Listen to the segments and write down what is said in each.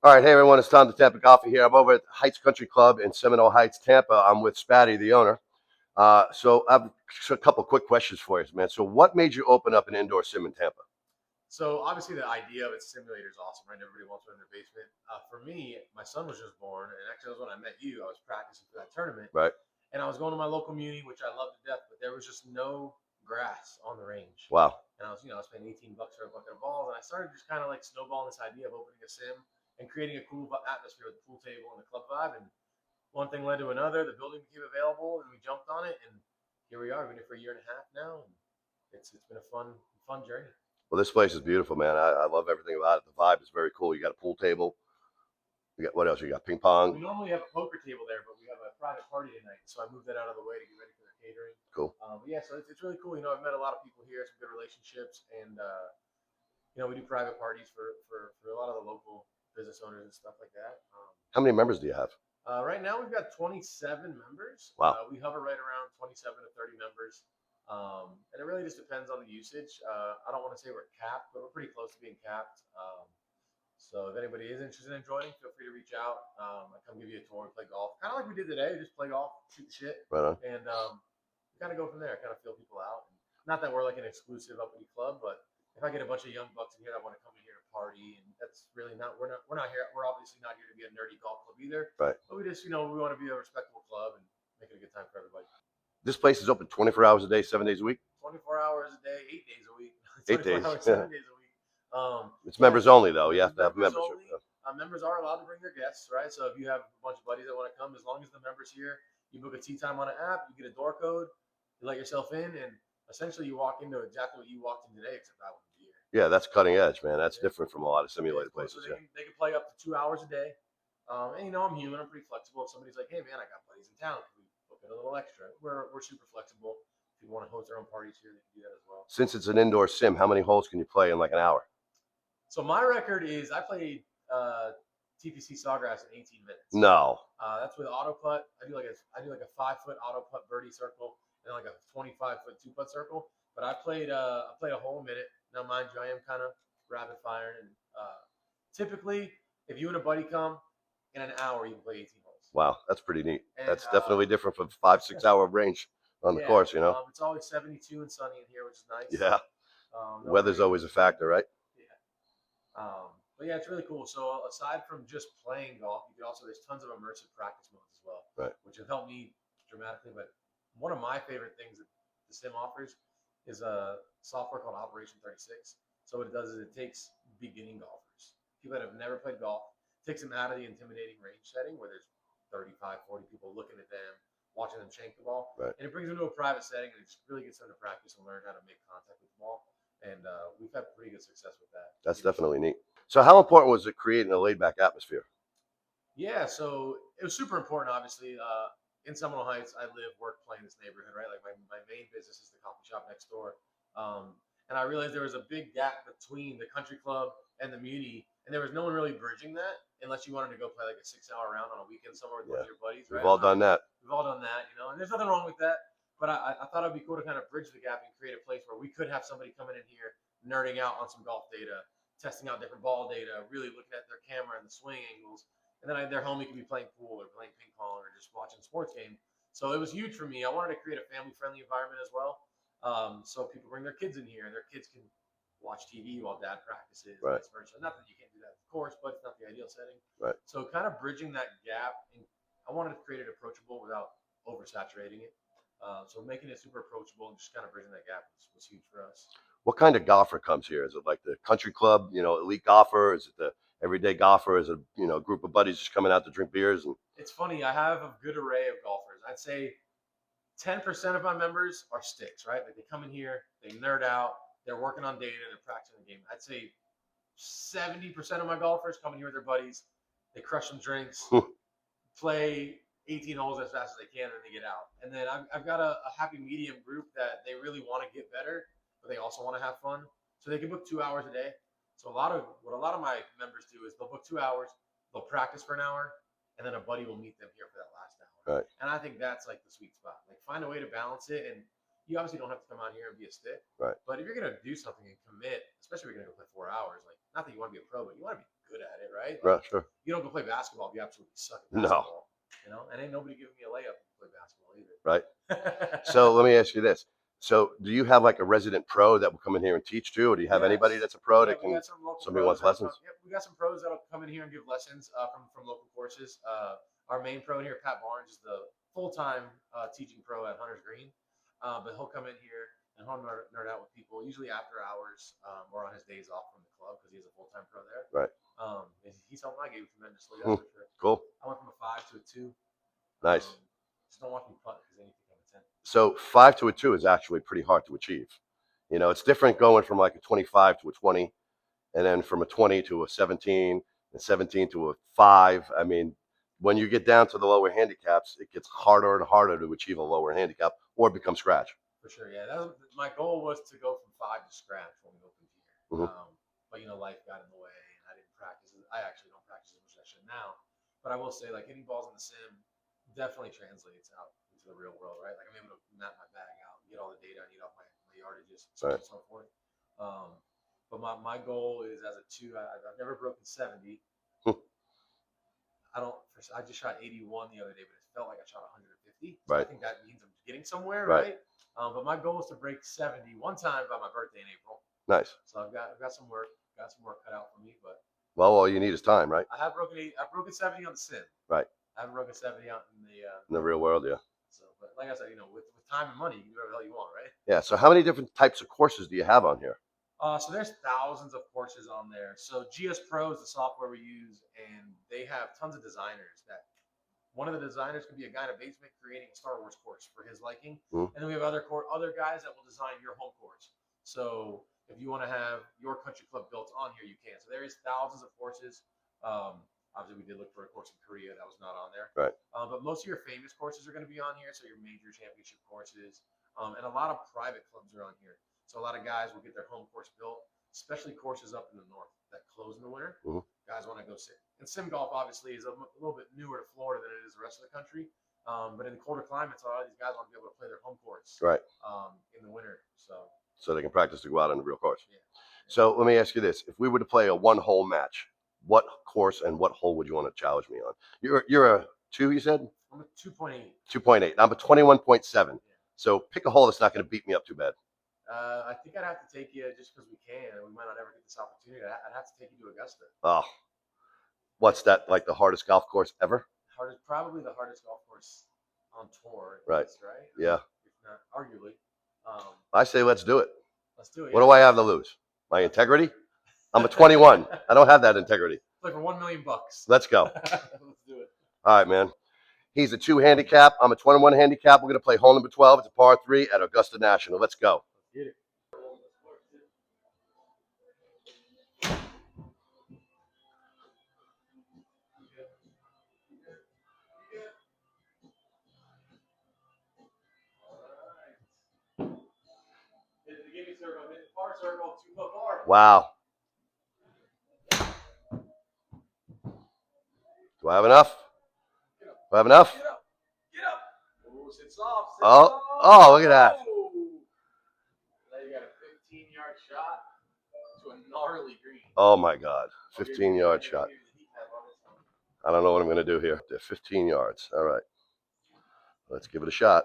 All right, hey everyone, it's Tom the Tampa Golfer here. I'm over at Heights Country Club in Seminole Heights, Tampa. I'm with Spaddy, the owner. So I have a couple quick questions for you, man. So what made you open up an indoor sim in Tampa? So obviously the idea of a simulator is awesome, right? Everybody wants one in their basement. For me, my son was just born, and actually that was when I met you. I was practicing for that tournament, Right. and I was going to my local muni, which I love to death, but there was just no grass on the range. Wow. And I was paying $18 for a bucket of balls, and I started just kind of like snowballing this idea of opening a sim and creating a cool atmosphere with the pool table and the club vibe. And one thing led to another. The building became available, and we jumped on it, and here we are. We've been here for a year and a half now, and it's been a fun journey. Well, this place is beautiful, man. I love everything about it. The vibe is very cool. You got a pool table. You got what else? You got ping We pong. normally have a poker table there, but we have a private party tonight, so I moved that out of the way to get ready for the catering. Cool. But yeah, so it's really cool. I've met a lot of people here, some good relationships, and we do private parties for a lot of the local business owners and stuff like that. How many members do you have? Right now, we've got 27 members. Wow. We hover right around 27 to 30 members. And it really just depends on the usage. I don't want to say we're capped, but we're pretty close to being capped. So if anybody is interested in joining, feel free to reach out. I come give you a tour and play golf, kind of like we did today. Just play golf, shoot the shit, Right on. and kind of go from there. Kind of feel people out. And not that we're like an exclusive uppity club, but if I get a bunch of young bucks in here that want to come in here to party, and that's really not we're not here. We're obviously not here to be a nerdy golf club either. Right. But we just we want to be a respectable club and make it a good time for everybody. This place is open 24 hours a day, 7 days a week. 24 hours a day, 8 days a week. 8 days. 24 hours, Yeah. 7 days a week. It's members only, though. You have to have Members membership. only. Members are allowed to bring their guests, right? So if you have a bunch of buddies that want to come, as long as the member's here, you book a tee time on an app, you get a door code, you let yourself in, and essentially you walk into exactly what you walked in today, except I wouldn't be here. Yeah, that's cutting edge, man. That's different from a lot of Yeah, simulated cool. places. So Yeah. they can play up to 2 hours a day. And I'm human, I'm pretty flexible. If somebody's like, hey man, I got buddies in town, can we book it a little extra? We're super flexible. If you want to host their own parties here, they can do that as well. Since it's an indoor sim, how many holes can you play in like an hour? So my record is I played TPC Sawgrass in 18 minutes. No. That's with auto putt. I do like a 5-foot auto putt birdie circle and like a 25-foot 2-putt circle. But I played a whole minute. Now, mind you, I am kind of rapid firing, and typically, if you and a buddy come in an hour, you can play 18 holes. Wow, that's pretty neat. And, That's definitely different from 5-6 hour range on the course. It's always 72 and sunny in here, which is nice. Yeah. Weather's always a factor, right? Yeah. But yeah, it's really cool. So aside from just playing golf, there's tons of immersive practice modes as well, right, which have helped me dramatically. But one of my favorite things that the sim offers is a software called Operation 36. So what it does is it takes beginning golfers, people that have never played golf, takes them out of the intimidating range setting where there's 35, 40 people looking at them, watching them shank the ball, right, and it brings them to a private setting, and it just really gets them to practice and learn how to make contact with the ball. And we've had pretty good success with that. That's definitely neat. So how important was it creating a laid back atmosphere? Yeah, so it was super important, obviously. In Seminole Heights, I live, work, play in this neighborhood, right? Like my main business is the coffee shop next door. And I realized there was a big gap between the country club and the muni, and there was no one really bridging that unless you wanted to go play like a 6-hour round on a weekend somewhere with one of your buddies, right? We've all done that. We've all done that, and there's nothing wrong with that. But I thought it'd be cool to kind of bridge the gap and create a place where we could have somebody coming in here, nerding out on some golf data, testing out different ball data, really looking at their camera and the swing angles. And then their homie could be playing pool or playing ping pong or just watching a sports game. So it was huge for me. I wanted to create a family-friendly environment as well. So people bring their kids in here and their kids can watch TV while dad practices, right, vice versa. Not that you can't do that, of course, but it's not the ideal setting. Right. So kind of bridging that gap, and I wanted to create it approachable without oversaturating it. So making it super approachable and just kind of bridging that gap was huge for us. What kind of golfer comes here? Is it like the country club, elite golfer? Is it the everyday golfer? Is it a group of buddies just coming out to drink beers? And it's funny. I have a good array of golfers. I'd say 10% of my members are sticks, right? Like they come in here, they nerd out, they're working on data, they're practicing the game. I'd say 70% of my golfers come in here with their buddies, they crush some drinks, play 18 holes as fast as they can, and they get out. And then I've got a happy medium group that they really want to get better, but they also want to have fun. So they can book 2 hours a day. So what a lot of my members do is they'll book 2 hours, they'll practice for an hour, and then a buddy will meet them here for that last hour. right, And I think that's like the sweet spot. Like find a way to balance it, and you obviously don't have to come out here and be a stick. right, But if you're gonna do something and commit, especially if you're gonna go play 4 hours, like not that you want to be a pro, but you want to be good at it, right? right? Right, sure. You don't go play basketball if you absolutely suck at No. basketball. You know, and ain't nobody giving me a layup to play basketball either. Right. So let me ask you this. So do you have like a resident pro that will come in here and teach too? Or do you have anybody that's a pro that we can, got some local somebody pros wants lessons? we got some pros that'll come in here and give lessons from local courses. Our main pro here, Pat Barnes, is the full-time teaching pro at Hunter's Green. But he'll come in here and he'll nerd out with people, usually after hours or on his days off from the club because he has a full-time pro there. Right. He's helped my game tremendously, that's for sure. Cool. I went from a 5 to a 2. Nice. Just don't watch me punt because then you think I'm a 10. So 5 to a 2 is actually pretty hard to achieve. You know, it's different going from like a 25 to a 20, and then from a 20 to a 17, and 17 to a 5. I mean, when you get down to the lower handicaps, it gets harder and harder to achieve a lower handicap or become scratch. For sure, yeah. My goal was to go from 5 to scratch when we opened here. But you know, life got in the way, and I didn't practice. I actually don't practice as much as I should now. But I will say, like hitting balls in the sim definitely translates out into the real world, right? Like I'm able to map my bag out, get all the data I need off my yardages, so on and so forth. But my goal is as a 2. I've never broken 70. I just shot 81 the other day, but it felt like I shot 150. So I think that means I'm getting somewhere, right? But my goal is to break 70 one time by my birthday in April. Nice. So I've got some work cut out for me, but well, all you need is time, right? I've broken 70 on the sim. Right. I haven't broken 70 out in the real world, yeah. So, but like I said, you know, with time and money, you can do whatever the hell you want, right? Yeah. So how many different types of courses do you have on here? So there's thousands of courses on there. So GS Pro is the software we use, and they have tons of designers. That one of the designers can be a guy in a basement creating a Star Wars course for his liking, and then we have other guys that will design your home course. So if you want to have your country club built on here, you can. So there is thousands of courses. Obviously, we did look for a course in Korea that was not on there. Right. But most of your famous courses are going to be on here. So your major championship courses, and a lot of private clubs are on here. So a lot of guys will get their home course built, especially courses up in the north that close in the winter. Guys want to go sit. And sim golf obviously is a little bit newer to Florida than it is the rest of the country. But in the colder climates, a lot of these guys want to be able to play their home course in the winter. So they can practice to go out on the real course. Yeah. So let me ask you this: if we were to play a one-hole match, what course and what hole would you want to challenge me on? You're a 2, you said? I'm a 2.8. 2.8. I'm a 21.7. Yeah. So pick a hole that's not going to beat me up too bad. I think I'd have to take you just because we can. We might not ever get this opportunity. I'd have to take you to Augusta. Oh, what's that? Like the hardest golf course ever? Probably the hardest golf course on tour. Right. Least, right? Yeah. If not, arguably. I say let's do it. Let's do it. What do I have to lose? My integrity? I'm a 21. I don't have that integrity. Play for $1 million. Let's go. Let's do it. All right, man. He's a 2 handicap. I'm a 21 handicap. We're going to play hole number 12. It's a par 3 at Augusta National. Let's go. Get it. Wow. Do I have enough? Do I have enough? Get up. Get up. Ooh, sit soft. Oh, look at that. Now you got a 15-yard shot to a gnarly green. Oh, my God. 15-yard shot. I don't know what I'm going to do here. They're 15 yards. All right. Let's give it a shot.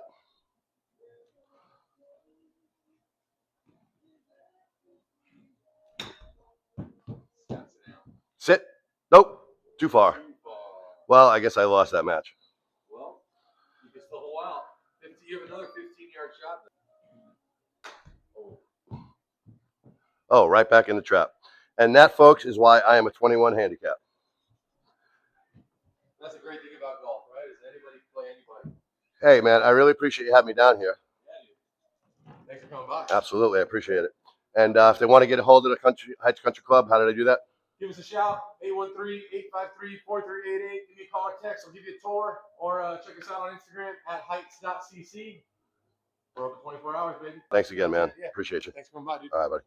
Sit. Nope. Too far. Well, I guess I lost that match. Well, you can still hold out. You have another 15-yard shot. Oh, right back in the trap. And that, folks, is why I am a 21 handicap. That's a great thing about golf, right? Is anybody can play anybody. Hey, man, I really appreciate you having me down here. Yeah, dude. Thanks for coming by. Absolutely, I appreciate it. And if they want to get a hold of the Heights Country Club, how do they do that? Give us a shout, 813-853-4388. Give me a call or text. I'll give you a tour. Or check us out on Instagram at heights.cc. We're open 24 hours, baby. Thanks again, man. Yeah. Appreciate you. Thanks for coming by, dude. All right, buddy.